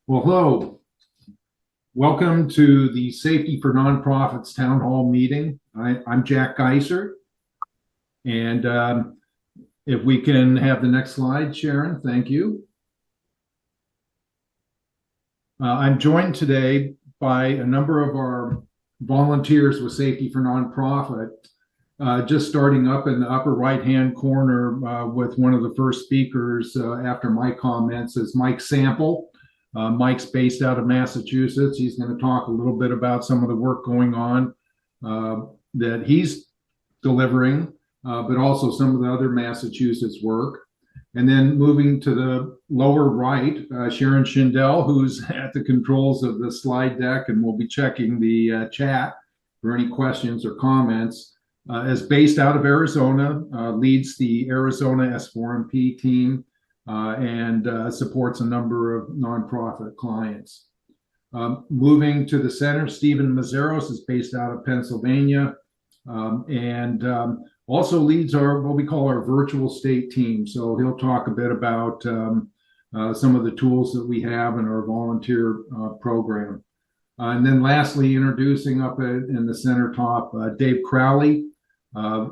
Well, hello. Welcome to the Safety for Nonprofits Town Hall meeting. I'm Jack Geiser, and if we can have the next slide, Sharon, thank you. I'm joined today by a number of our volunteers with Safety for Nonprofit. Just starting up in the upper right-hand corner with one of the first speakers after my comments is Mike Sample. Mike's based out of Massachusetts. He's going to talk a little bit about some of the work going on that he's delivering, but also some of the other Massachusetts work. And then moving to the lower right, Sharon Schindel, who's at the controls of the slide deck and will be checking the chat for any questions or comments, is based out of Arizona, leads the Arizona S4NP team, and supports a number of nonprofit clients. Moving to the center, Stephen Mazzaros is based out of Pennsylvania, and also leads what we call our virtual state team. So he'll talk a bit about some of the tools that we have in our volunteer program. And then lastly, introducing up in the center top, Dave Crowley.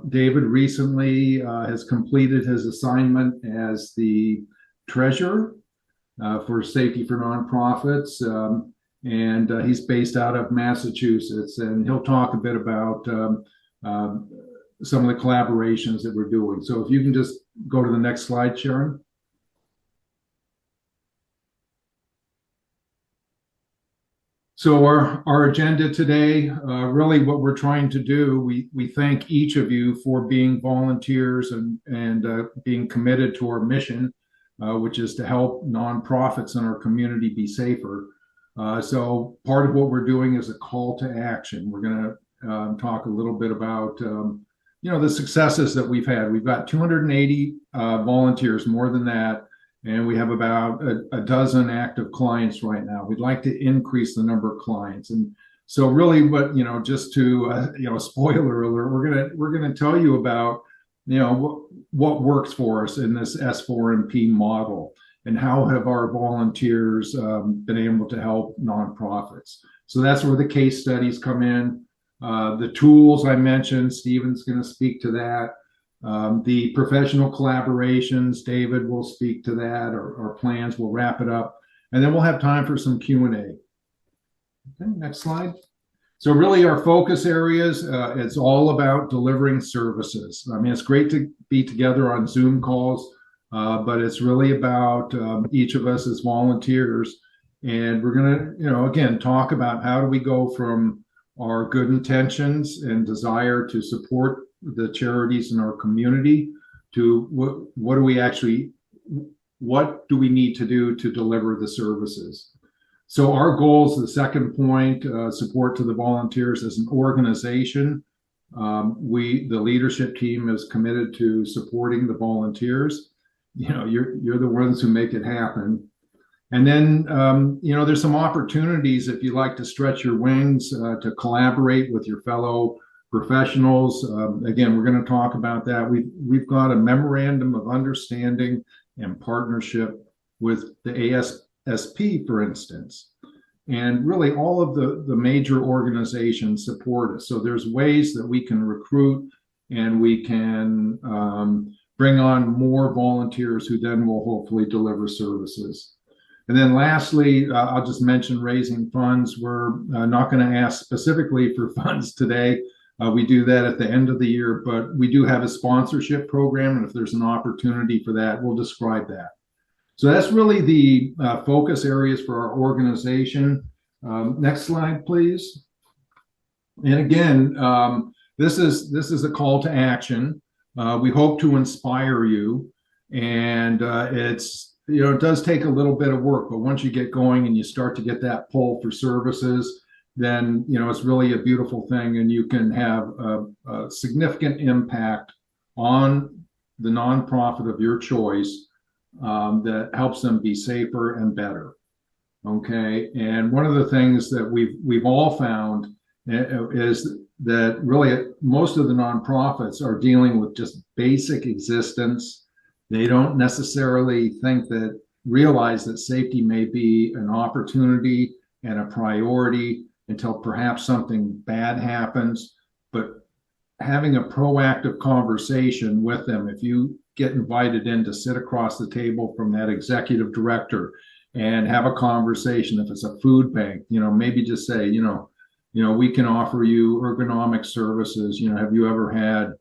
David recently has completed his assignment as the treasurer for Safety for Nonprofits, and he's based out of Massachusetts, and he'll talk a bit about some of the collaborations that we're doing. So if you can just go to the next slide, Sharon. So our agenda today, really what we're trying to do, we thank each of you for being volunteers and being committed to our mission, which is to help nonprofits in our community be safer. So part of what we're doing is a call to action. We're going to talk a little bit about the successes that we've had. We've got 280 volunteers, more than that. And we have about a dozen active clients right now. We'd like to increase the number of clients. And so really just to, spoiler alert, we're gonna tell you about, what works for us in this S4NP model and how have our volunteers been able to help nonprofits. So that's where the case studies come in. The tools I mentioned, Stephen's gonna speak to that. The professional collaborations, David will speak to that, or plans. We'll wrap it up, and then we'll have time for some Q&A. Okay, next slide. So really our focus areas, it's all about delivering services. I mean, it's great to be together on Zoom calls, but it's really about each of us as volunteers. And we're gonna, again, talk about how do we go from our good intentions and desire to support the charities in our community to what do we need to do to deliver the services. So our goals, the second point, support to the volunteers as an organization. The leadership team is committed to supporting the volunteers. You're the ones who make it happen. And then, there's some opportunities if you like to stretch your wings to collaborate with your fellow professionals. Again, we're going to talk about that. We've got a memorandum of understanding and partnership with the ASSP, for instance. And really all of the major organizations support us. So there's ways that we can recruit and we can bring on more volunteers who then will hopefully deliver services. And then lastly, I'll just mention raising funds. We're not going to ask specifically for funds today. We do that at the end of the year, but we do have a sponsorship program, and if there's an opportunity for that, we'll describe that. So that's really the focus areas for our organization. Next slide, please. And again, this is a call to action. We hope to inspire you, and it does take a little bit of work, but once you get going and you start to get that pull for services, then it's really a beautiful thing, and you can have a significant impact on the nonprofit of your choice that helps them be safer and better. Okay, and one of the things that we've all found is that really most of the nonprofits are dealing with just basic existence. They don't necessarily think that realize that safety may be an opportunity and a priority until perhaps something bad happens. But having a proactive conversation with them, if you get invited in to sit across the table from that executive director and have a conversation, if it's a food bank, maybe just say, we can offer you ergonomic services. Have you ever had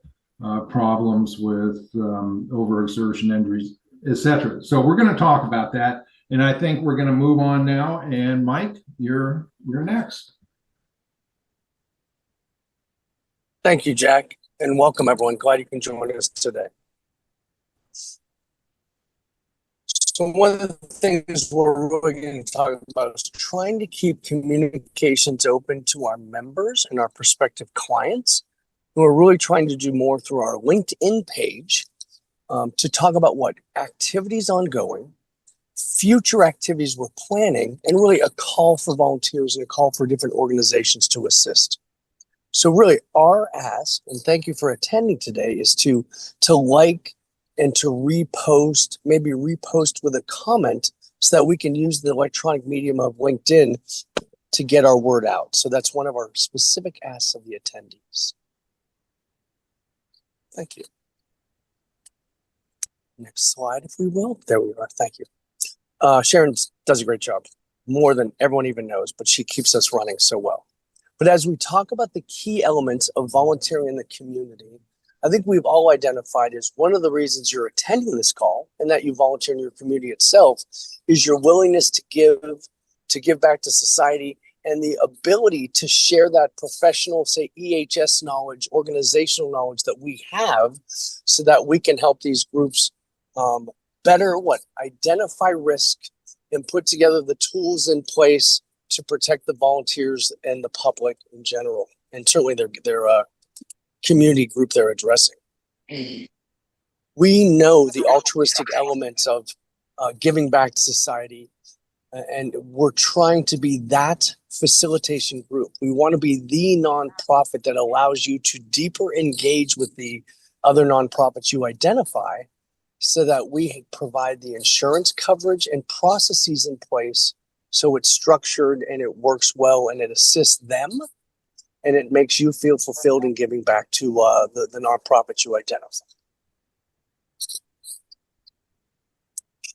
problems with overexertion injuries, etc.? So we're going to talk about that, and I think we're going to move on now. And Mike, you're next. Thank you, Jack, and welcome everyone. Glad you can join us today. So one of the things we're really going to talk about is trying to keep communications open to our members and our prospective clients who are really trying to do more through our LinkedIn page to talk about what activities ongoing, future activities we're planning, and really a call for volunteers and a call for different organizations to assist. So really our ask, and thank you for attending today, is to like and to repost, maybe repost with a comment so that we can use the electronic medium of LinkedIn to get our word out. So that's one of our specific asks of the attendees. Thank you. Next slide, if we will. There we are. Thank you. Sharon does a great job, more than everyone even knows, but she keeps us running so well. But as we talk about the key elements of volunteering in the community, I think we've all identified as one of the reasons you're attending this call and that you volunteer in your community itself is your willingness to give back to society and the ability to share that professional, say, EHS knowledge, organizational knowledge that we have so that we can help these groups better identify risk and put together the tools in place to protect the volunteers and the public in general, and certainly their community group they're addressing. We know the altruistic elements of giving back to society, and we're trying to be that facilitation group. We want to be the nonprofit that allows you to deeper engage with the other nonprofits you identify so that we provide the insurance coverage and processes in place so it's structured and it works well and it assists them and it makes you feel fulfilled in giving back to the nonprofits you identify.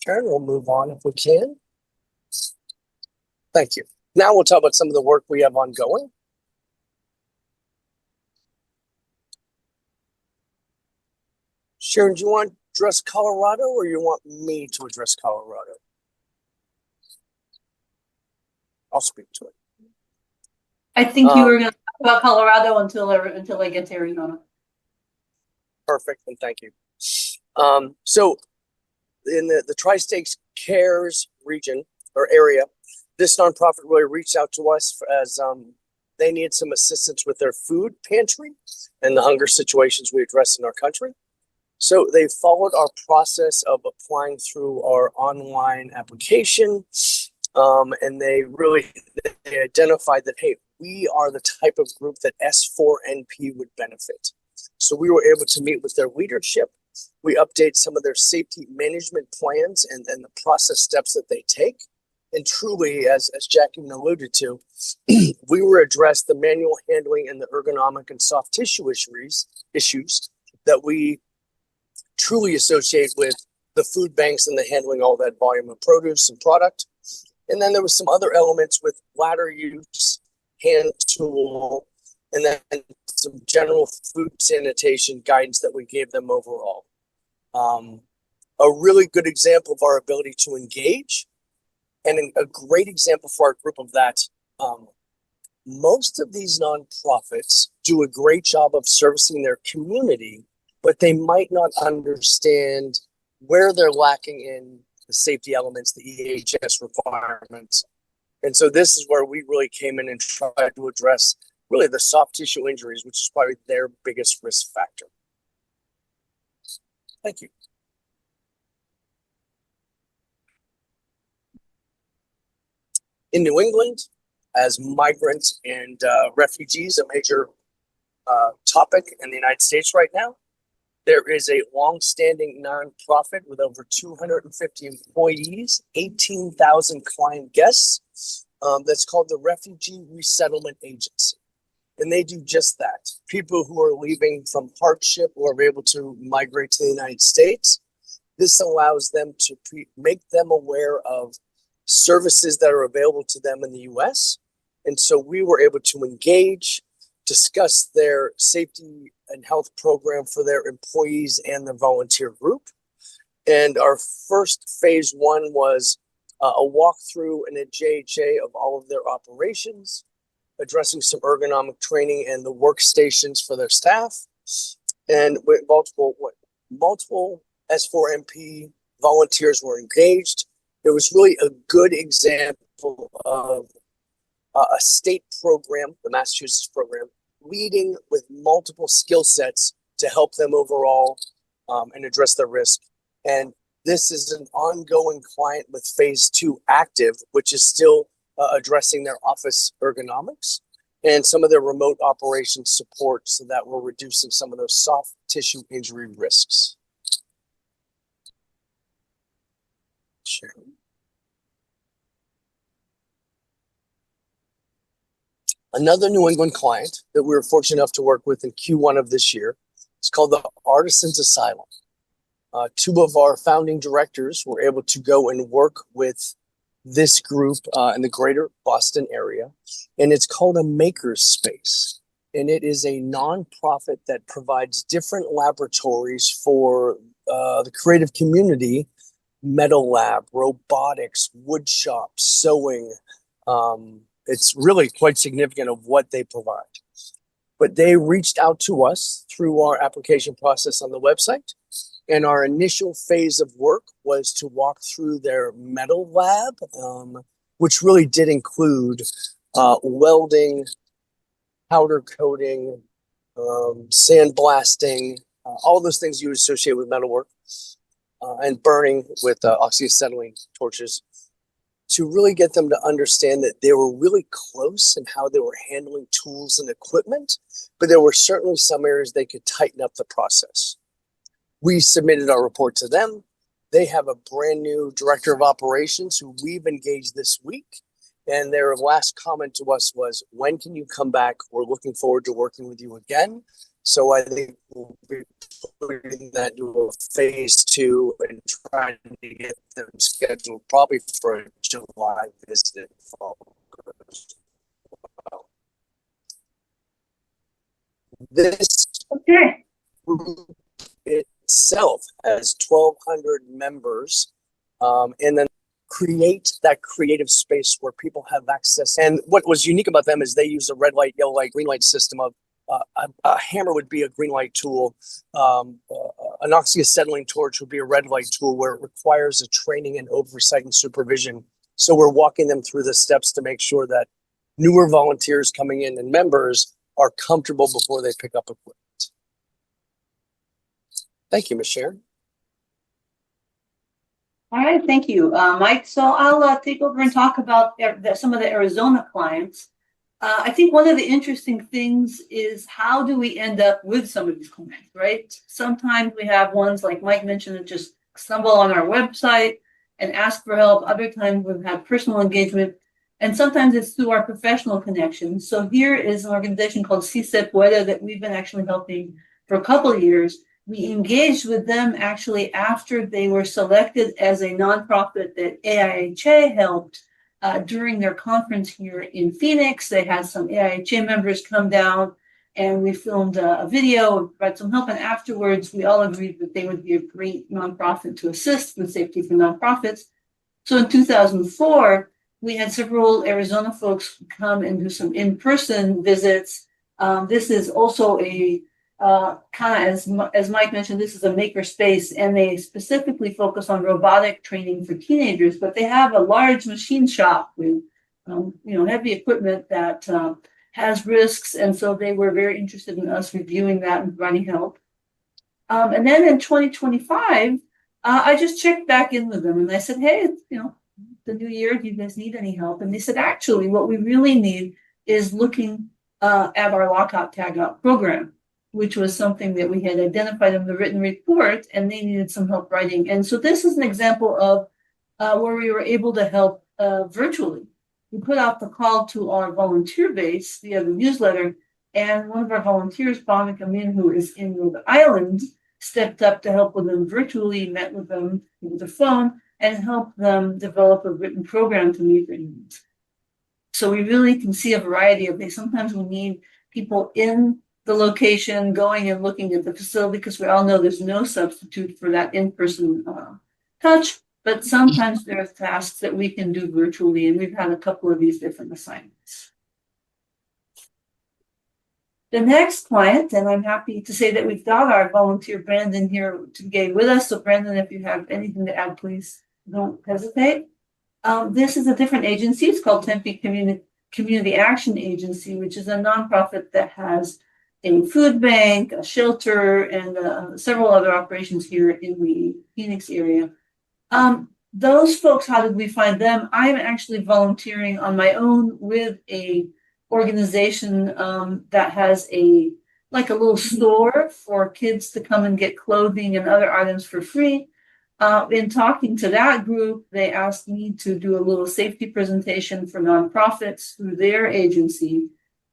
Sharon, we'll move on if we can. Thank you. Now we'll talk about some of the work we have ongoing. Sharon, do you want to address Colorado or you want me to address Colorado? I'll speak to it. I think you were going to talk about Colorado until I get to Arizona. Perfect, and thank you. So in the Tri-States CARES region or area, this nonprofit really reached out to us as they needed some assistance with their food pantry and the hunger situations we address in our country. So they followed our process of applying through our online application, and they identified that, hey, we are the type of group that S4NP would benefit. So we were able to meet with their leadership. We update some of their safety management plans and the process steps that they take. And truly, as Jack even alluded to, we were addressed the manual handling and the ergonomic and soft tissue issues that we truly associate with the food banks and the handling all that volume of produce and product. And then there was some other elements with ladder use, hand tool, and then some general food sanitation guidance that we gave them overall. A really good example of our ability to engage, and a great example for our group of that. Most of these nonprofits do a great job of servicing their community, but they might not understand where they're lacking in the safety elements, the EHS requirements. And so this is where we really came in and tried to address really the soft tissue injuries, which is probably their biggest risk factor. Thank you. In New England, as migrants and refugees, a major topic in the United States right now, There is a long-standing nonprofit with over 250 employees, 18,000 client guests, that's called the Refugee Resettlement Agency. And they do just that. People who are leaving from hardship or are able to migrate to the United States, this allows them to make them aware of services that are available to them in the U.S. And so we were able to engage, discuss their safety and health program for their employees and their volunteer group. And our first phase one was a walkthrough and a JHA of all of their operations, addressing some ergonomic training and the workstations for their staff, and with multiple S4NP volunteers were engaged. It was really a good example of a state program, the Massachusetts program, leading with multiple skill sets to help them overall and address their risk. And this is an ongoing client with phase two active, which is still addressing their office ergonomics and some of their remote operations support so that we're reducing some of those soft tissue injury risks. Sure. Another New England client that we were fortunate enough to work with in Q1 of this year is called the Artisans Asylum. Two of our founding directors were able to go and work with this group in the greater Boston area, and it's called a maker's space. And it is a nonprofit that provides different laboratories for the creative community, metal lab, robotics, wood shop, sewing. It's really quite significant of what they provide. But they reached out to us through our application process on the website. And our initial phase of work was to walk through their metal lab, which really did include welding, powder coating, sandblasting, all those things you would associate with metalwork, and burning with oxyacetylene torches, to really get them to understand that they were really close in how they were handling tools and equipment, but there were certainly some areas they could tighten up the process. We submitted our report to them. They have a brand new director of operations who we've engaged this week. And their last comment to us was, when can you come back? We're looking forward to working with you again. So I think we'll be putting that into a phase two and trying to get them scheduled probably for a July visit. This group itself has 1,200 members, and then create that creative space where people have access. And what was unique about them is they use a red light, yellow light, green light system of a hammer would be a green light tool. An oxyacetylene torch would be a red light tool where it requires a training and oversight and supervision. So we're walking them through the steps to make sure that newer volunteers coming in and members are comfortable before they pick up equipment. Thank you, Ms. Sharon. All right, thank you, Mike. So I'll take over and talk about some of the Arizona clients. I think one of the interesting things is how do we end up with some of these clients, right? Sometimes we have ones like Mike mentioned that just stumble on our website and ask for help. Other times we've had personal engagement, and sometimes it's through our professional connections. So here is an organization called CSEP Pueda that we've been actually helping for a couple of years. We engaged with them actually after they were selected as a nonprofit that AIHA helped during their conference here in Phoenix. They had some AIHA members come down and we filmed a video and provided some help. And afterwards, we all agreed that they would be a great nonprofit to assist with safety for nonprofits. So in 2004, we had several Arizona folks come and do some in-person visits. This is also a kind of, as Mike mentioned, this is a maker space, and they specifically focus on robotic training for teenagers, but they have a large machine shop with, heavy equipment that has risks. And so they were very interested in us reviewing that and providing help. And then in 2025, I just checked back in with them and I said, hey, the new year, do you guys need any help? And they said, actually, what we really need is looking at our lockout tagout program. which was something that we had identified in the written report, and they needed some help writing. And so this is an example of where we were able to help virtually. We put out the call to our volunteer base via the newsletter, and one of our volunteers, Bonica Min, who is in Rhode Island, stepped up to help with them virtually, met with them with the phone, and helped them develop a written program to meet their needs. So we really can see a variety of things. Sometimes we need people in the location going and looking at the facility, because we all know there's no substitute for that in-person touch. But sometimes there are tasks that we can do virtually, and we've had a couple of these different assignments. The next client, and I'm happy to say that we've got our volunteer Brandon here today with us. So Brandon, if you have anything to add, please don't hesitate. This is a different agency. It's called Tempe Community Action Agency, which is a nonprofit that has a food bank, a shelter, and several other operations here in the Phoenix area. Those folks, how did we find them? I'm actually volunteering on my own with a organization that has a little store for kids to come and get clothing and other items for free. In talking to that group, they asked me to do a little safety presentation for nonprofits through their agency.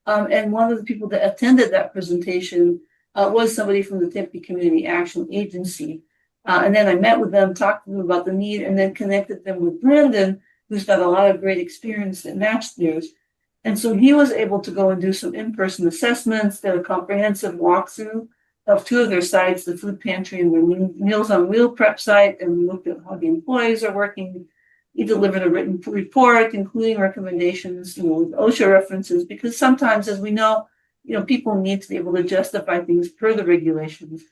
And one of the people that attended that presentation was somebody from the Tempe Community Action Agency. And then I met with them, talked to them about the need, and then connected them with Brandon, who's got a lot of great experience that matched theirs. And so he was able to go and do some in-person assessments, did a comprehensive walkthrough of two of their sites, the food pantry and the Meals on Wheel prep site, and we looked at how the employees are working. He delivered a written report, including recommendations, with OSHA references, because sometimes, as we know, people need to be able to justify things per the regulations.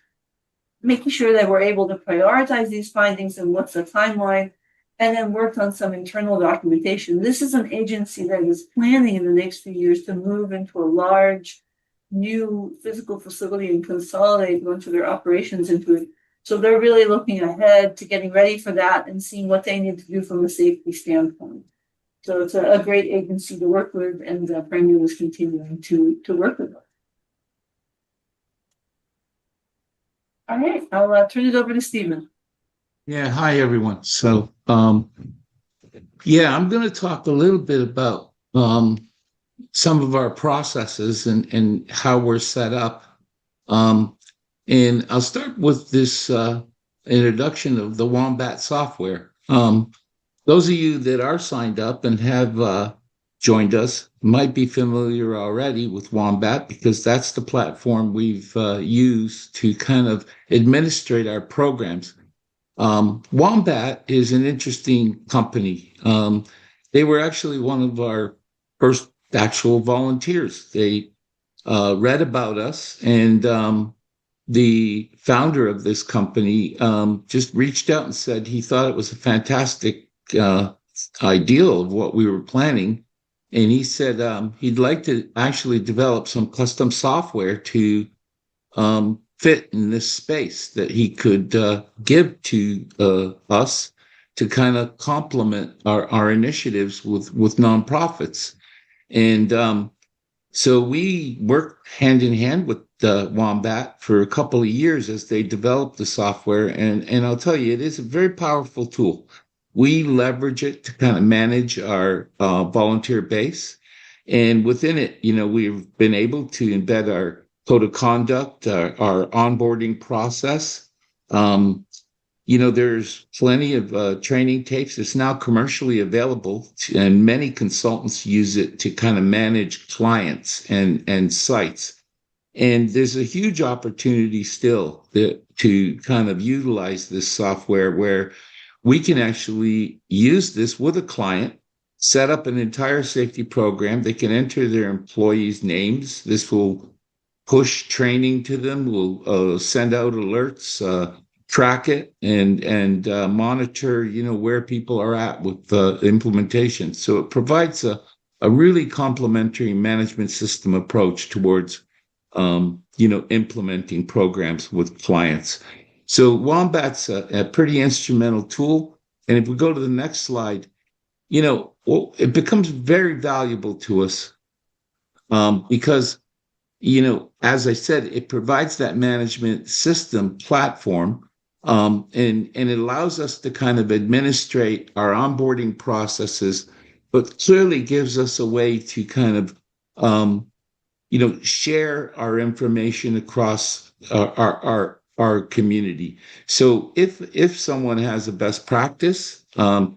Making sure that we're able to prioritize these findings and what's the timeline, and then worked on some internal documentation. This is an agency that is planning in the next few years to move into a large new physical facility and consolidate much of their operations into it. So they're really looking ahead to getting ready for that and seeing what they need to do from a safety standpoint. So it's a great agency to work with, and Brandon is continuing to work with us. All right, I'll turn it over to Stephen. Yeah, hi everyone. So, I'm going to talk a little bit about some of our processes and how we're set up. And I'll start with this introduction of the Wombat software. Those of you that are signed up and have joined us might be familiar already with Wombat, because that's the platform we've used to kind of administrate our programs. Wombat is an interesting company. They were actually one of our first actual volunteers. They read about us, and the founder of this company just reached out and said he thought it was a fantastic ideal of what we were planning. And he said he'd like to actually develop some custom software to fit in this space that he could give to us to kind of complement our initiatives with nonprofits. And so we worked hand in hand with Wombat for a couple of years as they developed the software. And I'll tell you, it is a very powerful tool. We leverage it to kind of manage our volunteer base. And within it, we've been able to embed our code of conduct, our onboarding process. There's plenty of training tapes. It's now commercially available, and many consultants use it to kind of manage clients and sites. And there's a huge opportunity still to kind of utilize this software where we can actually use this with a client, set up an entire safety program. They can enter their employees' names. This will push training to them. We'll send out alerts, track it, and monitor, where people are at with the implementation. So it provides a really complementary management system approach towards, implementing programs with clients. So Wombat's a pretty instrumental tool. And if we go to the next slide, it becomes very valuable to us because as I said, it provides that management system platform, and it allows us to kind of administrate our onboarding processes, but clearly gives us a way to kind of, share our information across our community. So if someone has a best practice,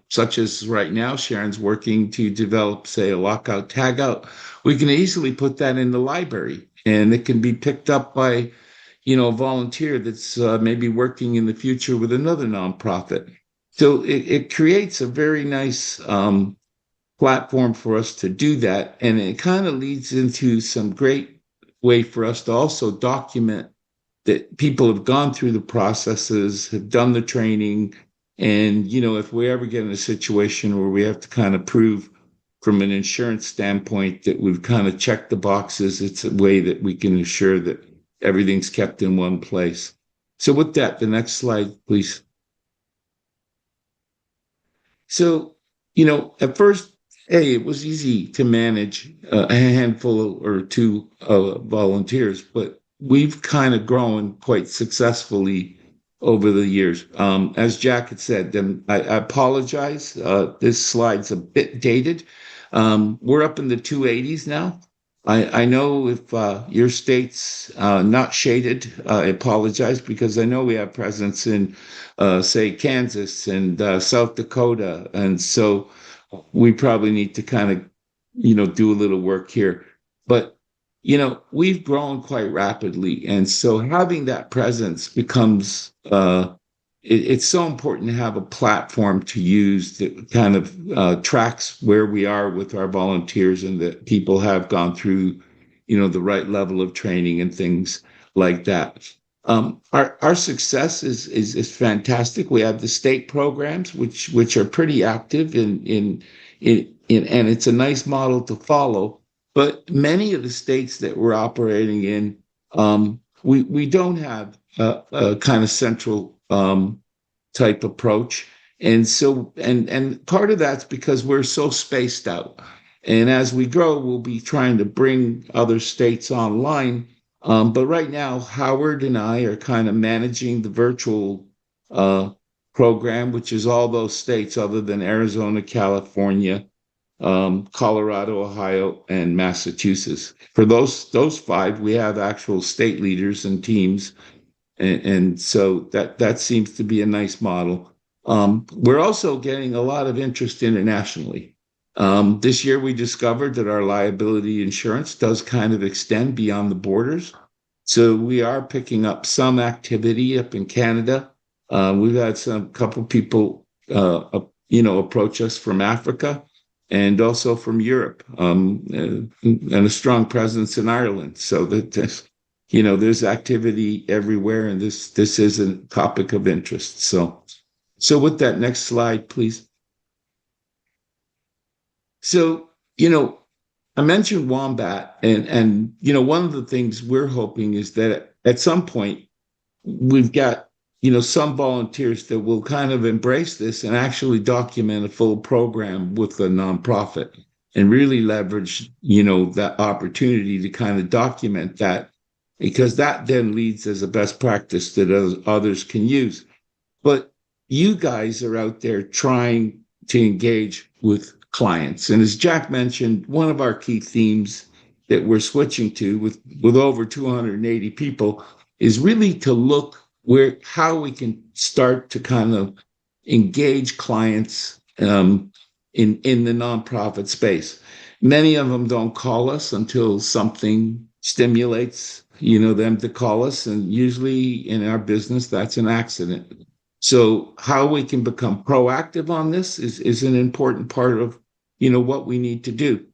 such as right now, Sharon's working to develop, say, a lockout tagout, we can easily put that in the library, and it can be picked up by, a volunteer that's maybe working in the future with another nonprofit. So it creates a very nice platform for us to do that. And it kind of leads into some great way for us to also document that people have gone through the processes, have done the training. And, if we ever get in a situation where we have to kind of prove from an insurance standpoint that we've kind of checked the boxes, it's a way that we can ensure that everything's kept in one place. So with that, the next slide, please. So, at first, hey, it was easy to manage a handful or two of volunteers, but we've kind of grown quite successfully over the years. As Jack had said, then I apologize. This slide's a bit dated. We're up in the 280s now. I know if your state's not shaded, I apologize, because I know we have presence in, say, Kansas and South Dakota. And so we probably need to kind of, do a little work here. But, we've grown quite rapidly. And so having that presence becomes, it's so important to have a platform to use that kind of tracks where we are with our volunteers, and that people have gone through, the right level of training and things like that. Our success is fantastic. We have the state programs, which are pretty active in and it's a nice model to follow. But many of the states that we're operating in, we don't have a kind of central type approach. And so, and part of that's because we're so spaced out. And as we grow, we'll be trying to bring other states online. But right now, Howard and I are kind of managing the virtual program, which is all those states other than Arizona, California, Colorado, Ohio, and Massachusetts. For those five, we have actual state leaders and teams. And so that seems to be a nice model. We're also getting a lot of interest internationally. This year, we discovered that our liability insurance does kind of extend beyond the borders. So we are picking up some activity up in Canada. We've had couple people, approach us from Africa and also from Europe, and a strong presence in Ireland. So that there's activity everywhere, and this is a topic of interest. So with that, next slide, please. So, I mentioned Wombat, and one of the things we're hoping is that at some point we've got, some volunteers that will kind of embrace this and actually document a full program with a nonprofit and really leverage, that opportunity to kind of document that, because that then leads as a best practice that others can use. But you guys are out there trying to engage with clients. And as Jack mentioned, one of our key themes that we're switching to with over 280 people is really to look how we can start to kind of engage clients in the nonprofit space. Many of them don't call us until something stimulates, them to call us. And usually in our business, that's an accident. So how we can become proactive on this is an important part of, what we need to do.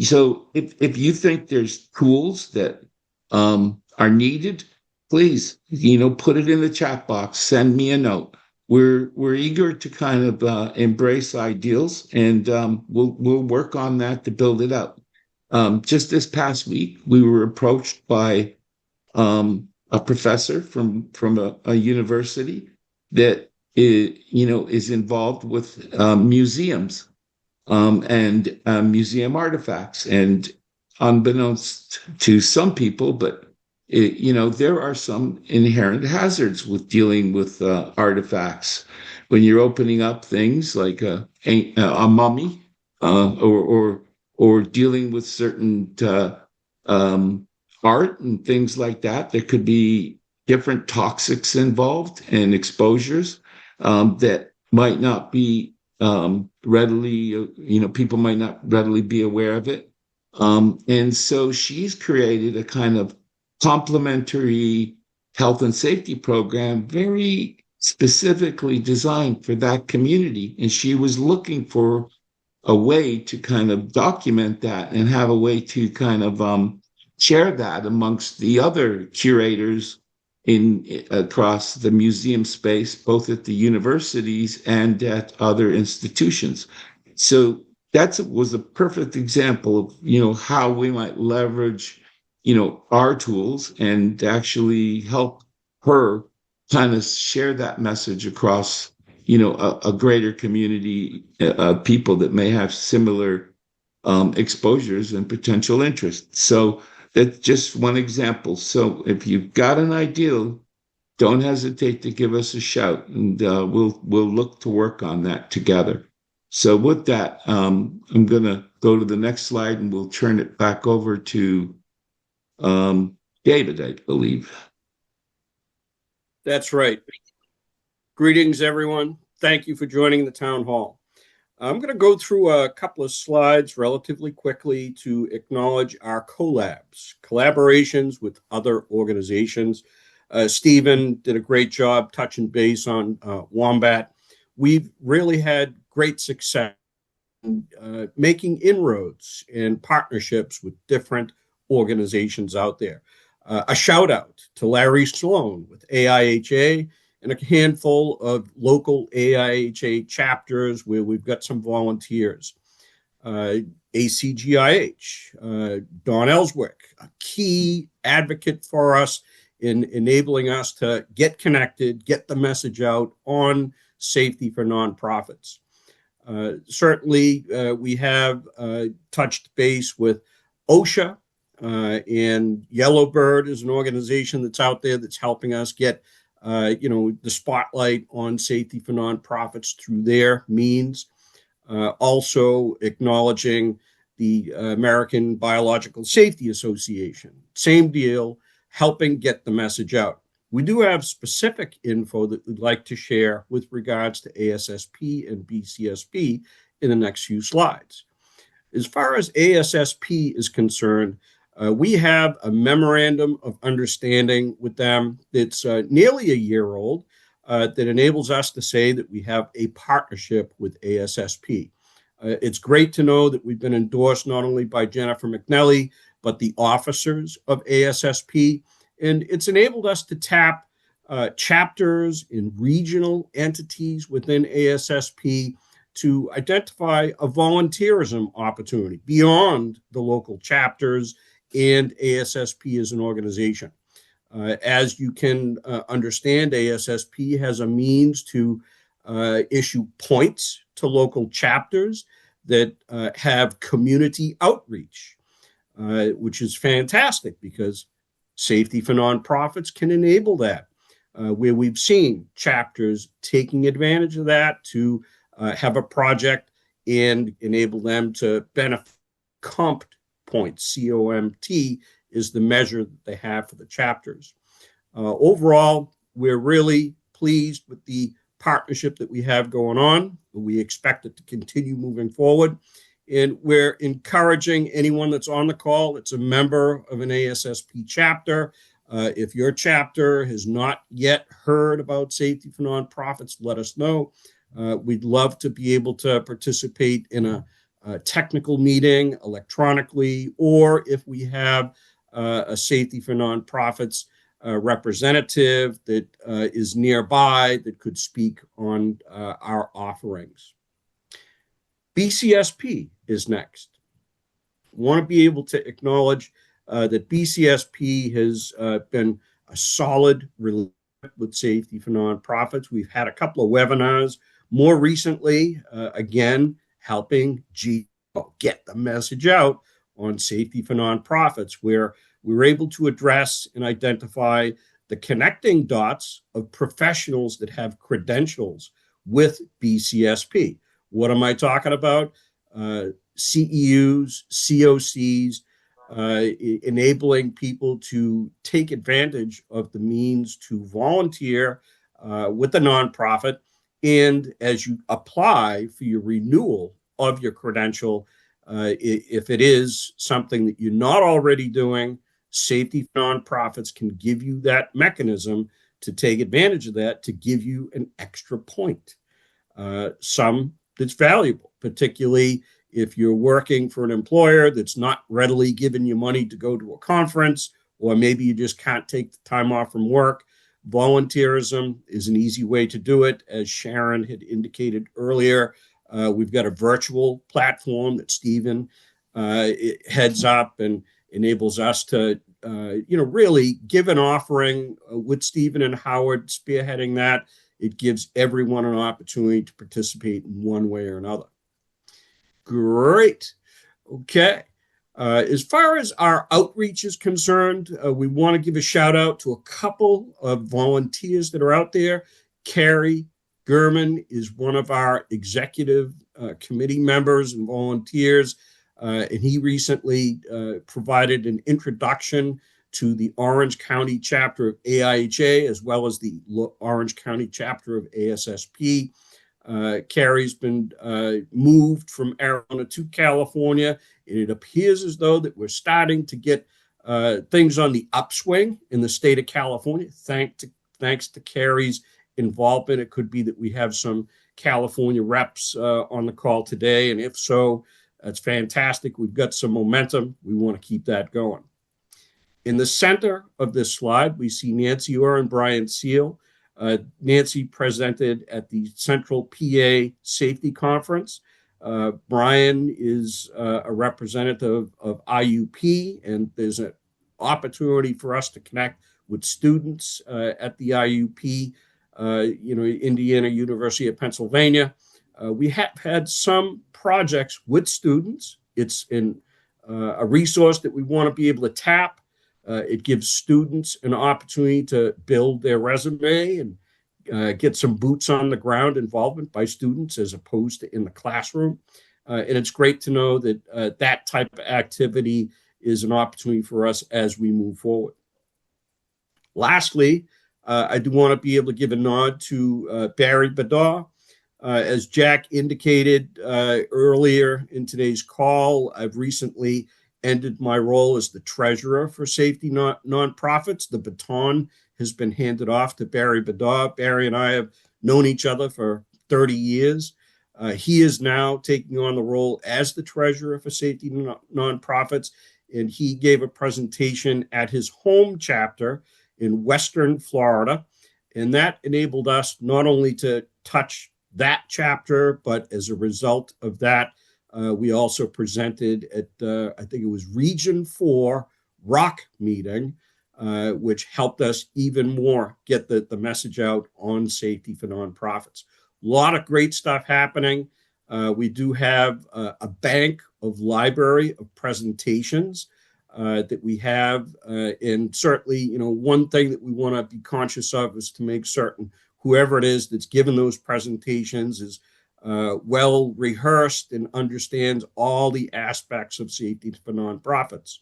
So if you think there's tools that are needed, please, put it in the chat box, send me a note. We're eager to kind of embrace ideals, and we'll work on that to build it up. Just this past week, we were approached by a professor from a university that is involved with museums and museum artifacts, and unbeknownst to some people, but there are some inherent hazards with dealing with artifacts. When you're opening up things like a mummy, or dealing with certain art and things like that, there could be different toxics involved and exposures that might not be readily, people might not readily be aware of it. And so she's created a kind of complementary health and safety program, very specifically designed for that community. And she was looking for a way to kind of document that and have a way to kind of share that amongst the other curators across the museum space, both at the universities and at other institutions. So that was a perfect example of how we might leverage our tools and actually help her kind of share that message across a greater community of people that may have similar exposures and potential interests. So that's just one example. So if you've got an idea, don't hesitate to give us a shout, and we'll look to work on that together. So with that, I'm going to go to the next slide, and we'll turn it back over to David, I believe. That's right. Greetings, everyone. Thank you for joining the town hall. I'm going to go through a couple of slides relatively quickly to acknowledge our collaborations with other organizations. Stephen did a great job touching base on Wombat. We've really had great success in making inroads and partnerships with different organizations out there. A shout out to Larry Sloan with AIHA and a handful of local AIHA chapters where we've got some volunteers. ACGIH, Don Ellswick, a key advocate for us in enabling us to get connected, get the message out on safety for nonprofits. Certainly, we have touched base with OSHA, and Yellowbird is an organization that's out there that's helping us get the spotlight on safety for nonprofits through their means. Also acknowledging the American Biological Safety Association. Same deal, helping get the message out. We do have specific info that we'd like to share with regards to ASSP and BCSP in the next few slides. As far as ASSP is concerned, we have a memorandum of understanding with them that's nearly a year old that enables us to say that we have a partnership with ASSP. It's great to know that we've been endorsed not only by Jennifer McNelly, but the officers of ASSP. And it's enabled us to tap chapters and regional entities within ASSP to identify a volunteerism opportunity beyond the local chapters and ASSP as an organization. As you can understand, ASSP has a means to issue points to local chapters that have community outreach, which is fantastic because safety for nonprofits can enable that, where we've seen chapters taking advantage of that to have a project and enable them to benefit. COMPT points, COMT, is the measure that they have for the chapters. Overall, we're really pleased with the partnership that we have going on. We expect it to continue moving forward. And we're encouraging anyone that's on the call that's a member of an ASSP chapter. If your chapter has not yet heard about safety for nonprofits, let us know. We'd love to be able to participate in a technical meeting electronically, or if we have a safety for nonprofits representative that is nearby that could speak on our offerings. BCSP is next. Want to be able to acknowledge that BCSP has been a solid relationship with safety for nonprofits. We've had a couple of webinars more recently, again, helping get the message out on Safety for Nonprofits, where we were able to address and identify the connecting dots of professionals that have credentials with BCSP. What am I talking about? CEUs, COCs, enabling people to take advantage of the means to volunteer with a nonprofit. And as you apply for your renewal of your credential, if it is something that you're not already doing, Safety for Nonprofits can give you that mechanism to take advantage of that, to give you an extra point. Some that's valuable, particularly if you're working for an employer that's not readily giving you money to go to a conference, or maybe you just can't take the time off from work. Volunteerism is an easy way to do it. As Sharon had indicated earlier, we've got a virtual platform that Stephen heads up and enables us to, really give an offering with Stephen and Howard spearheading that. It gives everyone an opportunity to participate in one way or another. Great. Okay. As far as our outreach is concerned, we want to give a shout out to a couple of volunteers that are out there. Carrie Gurman is one of our executive committee members and volunteers, and he recently provided an introduction to the Orange County chapter of AIHA, as well as the Orange County chapter of ASSP. Carrie's been moved from Arizona to California, and it appears as though that we're starting to get things on the upswing in the state of California. Thanks to Carrie's involvement. It could be that we have some California reps on the call today, and if so, that's fantastic. We've got some momentum. We want to keep that going. In the center of this slide, we see Nancy Orr and Brian Seal. Nancy presented at the Central PA Safety Conference. Brian is a representative of IUP, and there's an opportunity for us to connect with students at the IUP, Indiana University of Pennsylvania. We have had some projects with students. It's a resource that we want to be able to tap. It gives students an opportunity to build their resume and get some boots on the ground involvement by students as opposed to in the classroom. And it's great to know that that type of activity is an opportunity for us as we move forward. Lastly, I do want to be able to give a nod to Barry Badaw. As Jack indicated earlier in today's call, I've recently ended my role as the treasurer for Safety Nonprofits. The baton has been handed off to Barry Badaw. Barry and I have known each other for 30 years. He is now taking on the role as the treasurer for Safety Nonprofits, and he gave a presentation at his home chapter in Western Florida, and that enabled us not only to touch that chapter, but as a result of that, we also presented at, I think it was Region 4 ROC meeting, which helped us even more get the message out on Safety for Nonprofits. A lot of great stuff happening. We do have a bank of library of presentations that we have. And certainly, one thing that we want to be conscious of is to make certain whoever it is that's given those presentations is well rehearsed and understands all the aspects of Safety for Nonprofits.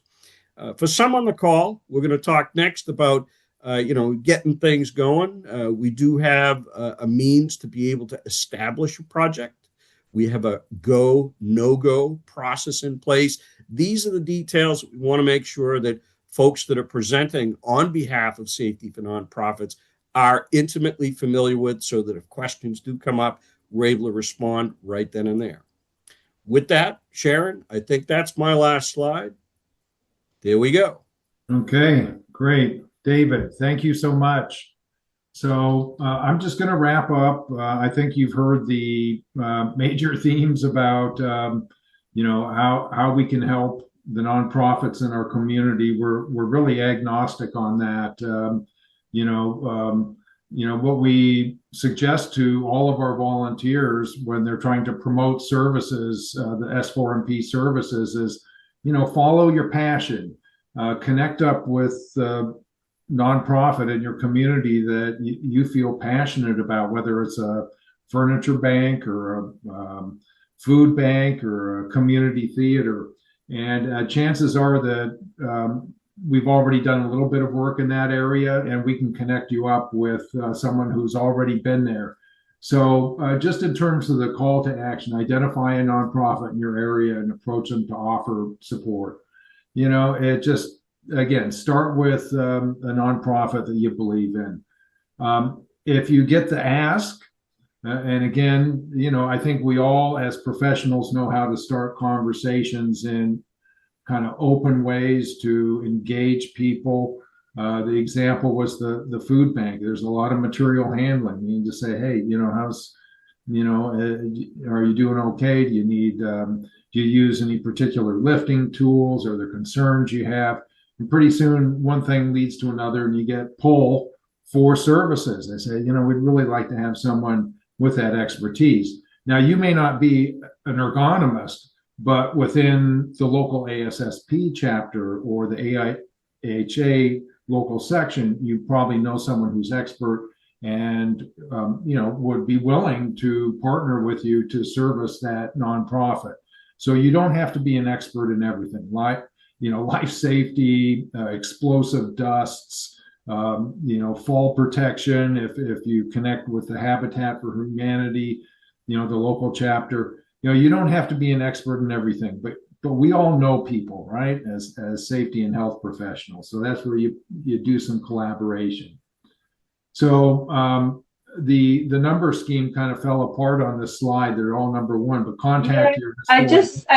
For some on the call, we're going to talk next about getting things going. We do have a means to be able to establish a project. We have a go, no-go process in place. These are the details we want to make sure that folks that are presenting on behalf of Safety for Nonprofits are intimately familiar with, so that if questions do come up, we're able to respond right then and there. With that, Sharon, I think that's my last slide. There we go. Okay, great. David, thank you so much. So I'm just going to wrap up. I think you've heard the major themes about, how we can help the nonprofits in our community. We're really agnostic on that. What we suggest to all of our volunteers when they're trying to promote services, the S4NP services, is, follow your passion, connect up with nonprofit in your community that you feel passionate about, whether it's a furniture bank or a food bank or a community theater. And chances are that we've already done a little bit of work in that area, and we can connect you up with someone who's already been there. So just in terms of the call to action, identify a nonprofit in your area and approach them to offer support. It just, again, start with a nonprofit that you believe in. If you get the ask, and again, I think we all as professionals know how to start conversations in kind of open ways to engage people. The example was the food bank. There's a lot of material handling. You need to say, hey, how's, are you doing okay? Do you need, do you use any particular lifting tools? Or the concerns you have? And pretty soon one thing leads to another and you get pull for services. They say, we'd really like to have someone with that expertise. Now, you may not be an ergonomist, but within the local ASSP chapter or the AIHA local section, you probably know someone who's expert and would be willing to partner with you to service that nonprofit. So you don't have to be an expert in everything, like life safety, explosive dusts, fall protection. If you connect with the Habitat for Humanity, the local chapter, you don't have to be an expert in everything, but we all know people, right? As safety and health professionals. So that's where you do some collaboration. So the number scheme kind of fell apart on this slide. They're all number one, but contact your. I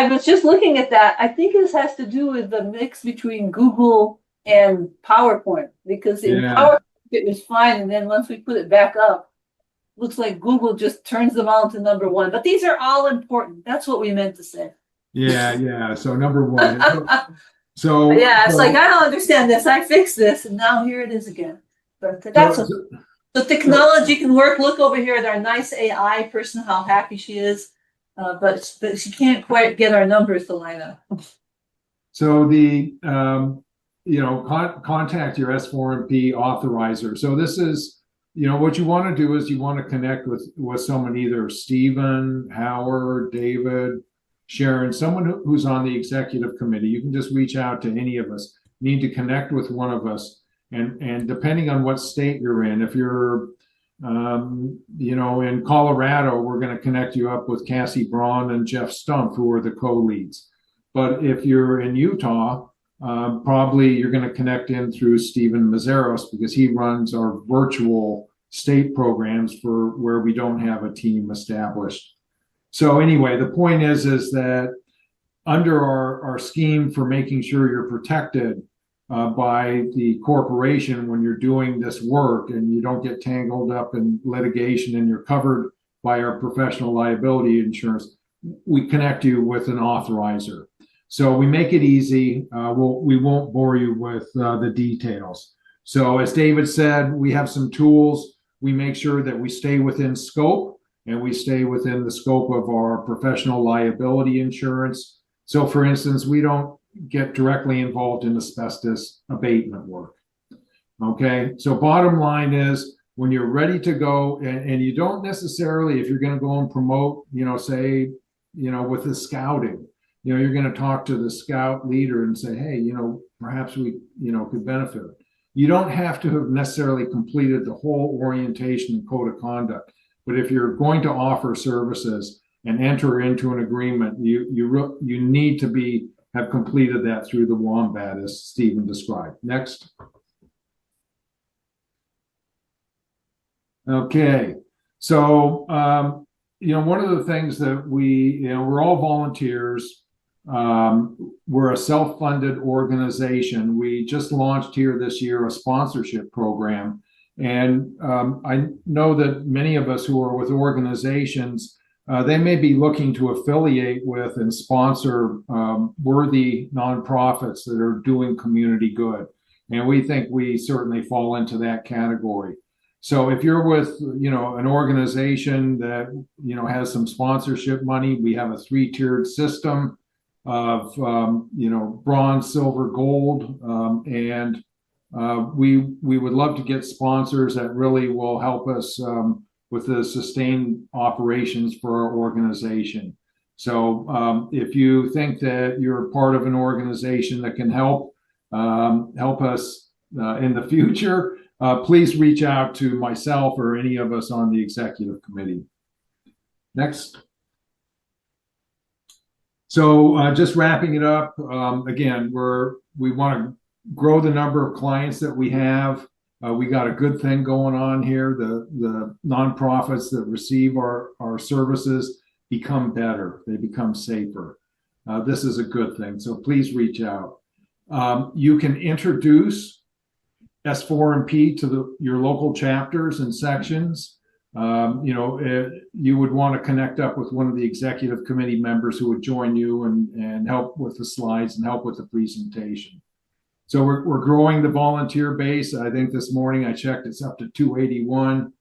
was just looking at that. I think this has to do with the mix between Google and PowerPoint, because in PowerPoint it was fine, and then once we put it back up, looks like Google just turns them all to number one. But these are all important. That's what we meant to say. Yeah. So number one. So it's like, I don't understand this. I fixed this, and now here it is again. But that's the technology can work. Look over here at our nice AI person, how happy she is. But she can't quite get our numbers to line up. So the contact your S4NP authorizer. So this is, what you want to do is you want to connect with someone, either Stephen, Howard, David, Sharon, someone who's on the executive committee. You can just reach out to any of us. You need to connect with one of us. And depending on what state you're in, if you're, in Colorado, we're going to connect you up with Cassie Braun and Jeff Stump, who are the co-leads. But if you're in Utah, probably you're going to connect in through Stephen Mazeros, because he runs our virtual state programs for where we don't have a team established. So anyway, the point is that under our scheme for making sure you're protected by the corporation when you're doing this work and you don't get tangled up in litigation and you're covered by our professional liability insurance, we connect you with an authorizer. So we make it easy. We won't bore you with the details. So as David said, we have some tools. We make sure that we stay within scope, and we stay within the scope of our professional liability insurance. So for instance, we don't get directly involved in asbestos abatement work. Okay, so bottom line is, when you're ready to go, and you don't necessarily, if you're going to go and promote, say, with the scouting, you're going to talk to the scout leader and say, hey, perhaps we, could benefit. You don't have to have necessarily completed the whole orientation and code of conduct. But if you're going to offer services and enter into an agreement, you need to have completed that through the Wombat, as Stephen described. Next. Okay. So, one of the things that we're all volunteers. We're a self-funded organization. We just launched here this year a sponsorship program. And I know that many of us who are with organizations, they may be looking to affiliate with and sponsor worthy nonprofits that are doing community good. And we think we certainly fall into that category. So if you're with, an organization that, has some sponsorship money, we have a 3-tiered system. of bronze, silver, gold, and we would love to get sponsors that really will help us with the sustained operations for our organization. So if you think that you're part of an organization that can help us in the future, please reach out to myself or any of us on the executive committee. Next. So just wrapping it up, again, we want to grow the number of clients that we have. We got a good thing going on here. The nonprofits that receive our services become better. They become safer. This is a good thing. So please reach out. You can introduce S4NP to your local chapters and sections. You would want to connect up with one of the executive committee members who would join you and help with the slides and help with the presentation. So we're growing the volunteer base. I think this morning I checked, it's up to 281.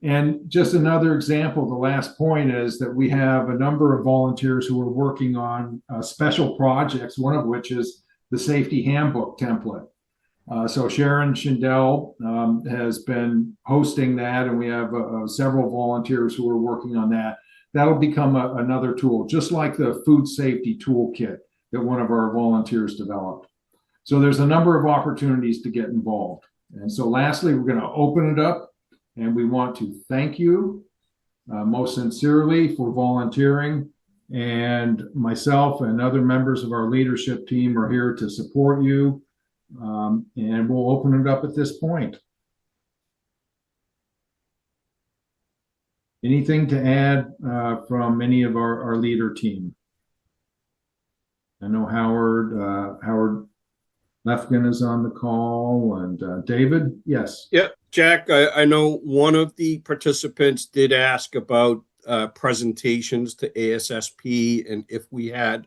And just another example, the last point is that we have a number of volunteers who are working on special projects, one of which is the safety handbook template. So Sharon Schindel has been hosting that, and we have several volunteers who are working on that. That'll become another tool, just like the food safety toolkit that one of our volunteers developed. So there's a number of opportunities to get involved. And so lastly, we're going to open it up, and we want to thank you most sincerely for volunteering. And myself and other members of our leadership team are here to support you. And we'll open it up at this point. Anything to add from any of our leader team? I know Howard Lefkin is on the call, and David, yes. Yeah, Jack, I know one of the participants did ask about presentations to ASSP and if we had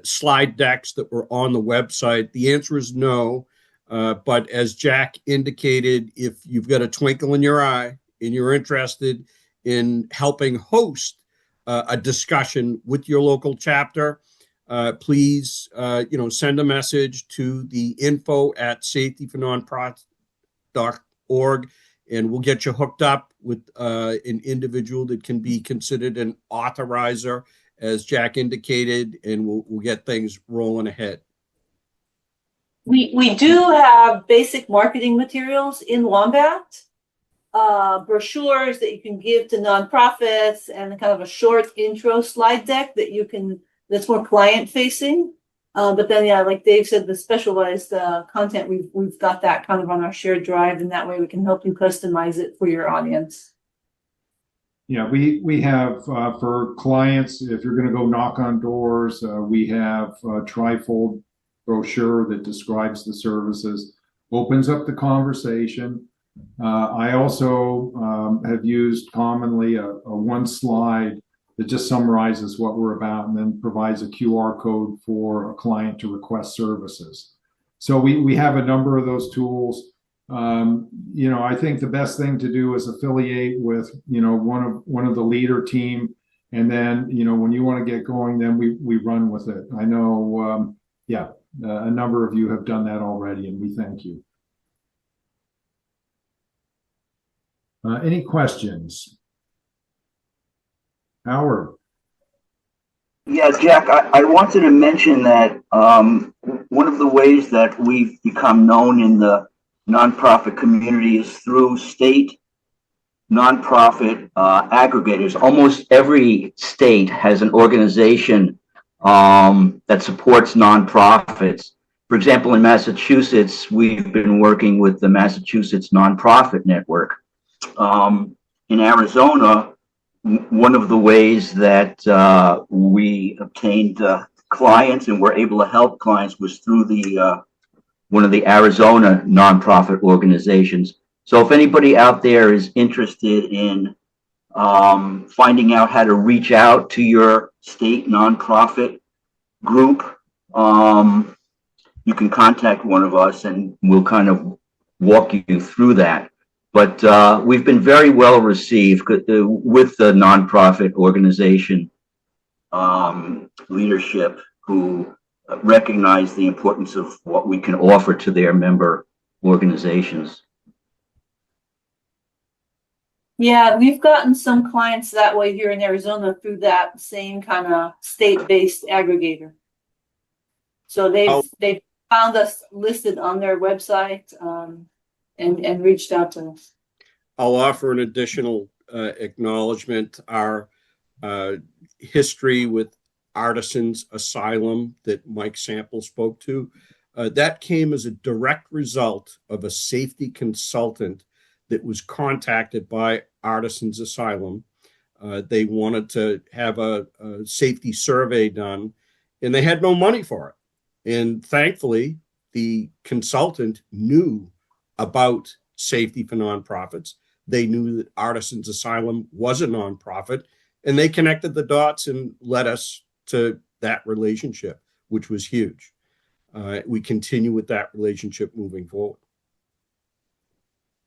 slide decks that were on the website. The answer is no. But as Jack indicated, if you've got a twinkle in your eye and you're interested in helping host a discussion with your local chapter, please, send a message to the info@safetyfornonprofit.org, and we'll get you hooked up with an individual that can be considered an authorizer, as Jack indicated, and we'll get things rolling ahead. We do have basic marketing materials in Wombat, brochures that you can give to nonprofits, and kind of a short intro slide deck that's more client facing. But then, yeah, like Dave said, the specialized content, we've got that kind of on our shared drive, and that way we can help you customize it for your audience. Yeah, we have for clients, if you're going to go knock on doors, we have a trifold brochure that describes the services, opens up the conversation. I also have used commonly a one slide that just summarizes what we're about and then provides a QR code for a client to request services. So we have a number of those tools. I think the best thing to do is affiliate with, one of the leader team. And then, when you want to get going, then we run with it. I know, a number of you have done that already, and we thank you. Any questions? Howard. Yeah, Jack, I wanted to mention that one of the ways that we've become known in the nonprofit community is through state nonprofit aggregators. Almost every state has an organization that supports nonprofits. For example, in Massachusetts, we've been working with the Massachusetts Nonprofit Network. In Arizona, one of the ways that we obtained clients and were able to help clients was through the one of the Arizona nonprofit organizations. So if anybody out there is interested in finding out how to reach out to your state nonprofit group, you can contact one of us and we'll kind of walk you through that. But we've been very well received with the nonprofit organization leadership who recognize the importance of what we can offer to their member organizations. Yeah, we've gotten some clients that way here in Arizona through that same kind of state-based aggregator. So they've found us listed on their website and reached out to us. I'll offer an additional acknowledgement. Our history with Artisans Asylum that Mike Sample spoke to, that came as a direct result of a safety consultant that was contacted by Artisans Asylum. They wanted to have a safety survey done, and they had no money for it. And thankfully, the consultant knew about safety for nonprofits. They knew that Artisans Asylum was a nonprofit, and they connected the dots and led us to that relationship, which was huge. We continue with that relationship moving forward.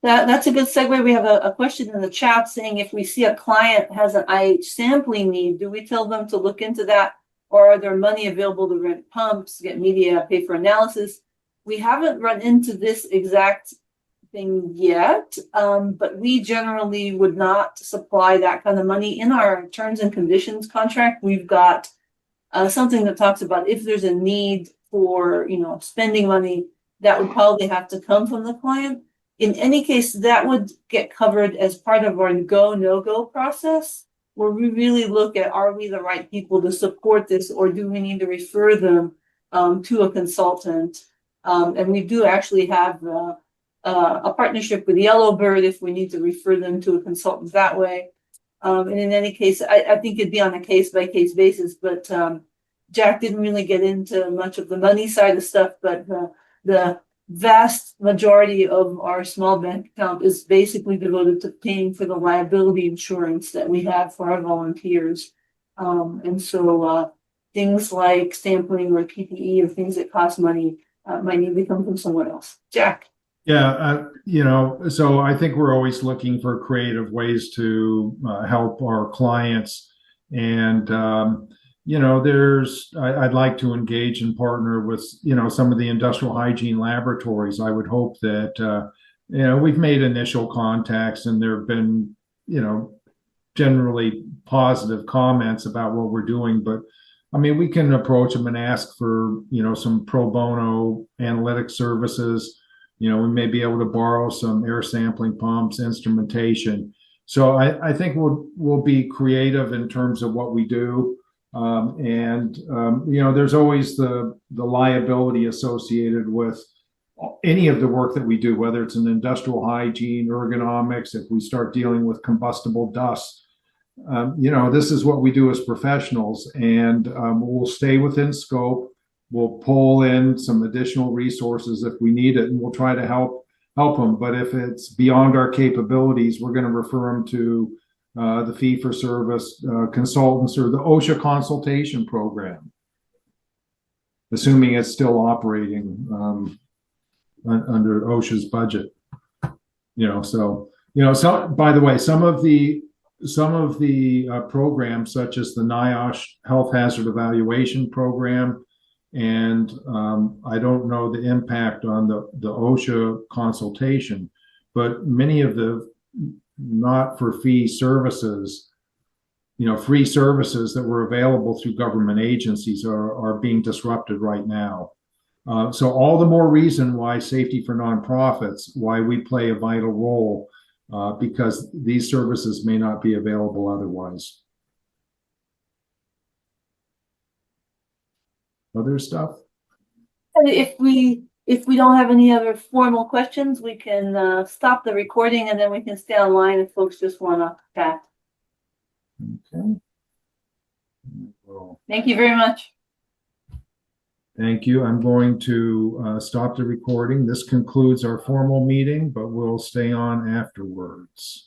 That's a good segue. We have a question in the chat saying if we see a client has an IH sampling need, do we tell them to look into that? Or are there money available to rent pumps, get media, pay for analysis? We haven't run into this exact thing yet, but we generally would not supply that kind of money. In our terms and conditions contract, we've got something that talks about if there's a need for, spending money, that would probably have to come from the client. In any case, that would get covered as part of our go, no-go process, where we really look at, are we the right people to support this, or do we need to refer them to a consultant? And we do actually have a partnership with Yellowbird if we need to refer them to a consultant that way. And in any case, I think it'd be on a case-by-case basis, but Jack didn't really get into much of the money side of stuff, but the vast majority of our small bank account is basically devoted to paying for the liability insurance that we have for our volunteers. And so things like sampling or PPE or things that cost money might need to come from someone else. Jack. Yeah, so I think we're always looking for creative ways to help our clients. And, I'd like to engage and partner with, some of the industrial hygiene laboratories. I would hope that, we've made initial contacts and there have been, generally positive comments about what we're doing. But I mean, we can approach them and ask for, some pro bono analytic services. We may be able to borrow some air sampling pumps, instrumentation. So I think we'll be creative in terms of what we do. There's always the liability associated with any of the work that we do, whether it's in industrial hygiene, ergonomics, if we start dealing with combustible dust. This is what we do as professionals, and we'll stay within scope. We'll pull in some additional resources if we need it, and we'll try to help them. But if it's beyond our capabilities, we're going to refer them to the fee-for-service consultants or the OSHA consultation program, assuming it's still operating under OSHA's budget. So by the way, some of the programs, such as the NIOSH Health Hazard Evaluation Program, and I don't know the impact on the OSHA consultation, but many of the not-for-fee services, free services that were available through government agencies are being disrupted right now. So all the more reason why safety for nonprofits, why we play a vital role, because these services may not be available otherwise. Other stuff? If we don't have any other formal questions, we can stop the recording and then we can stay online if folks just want to chat. Okay. Thank you very much. Thank you. I'm going to stop the recording. This concludes our formal meeting, but we'll stay on afterwards.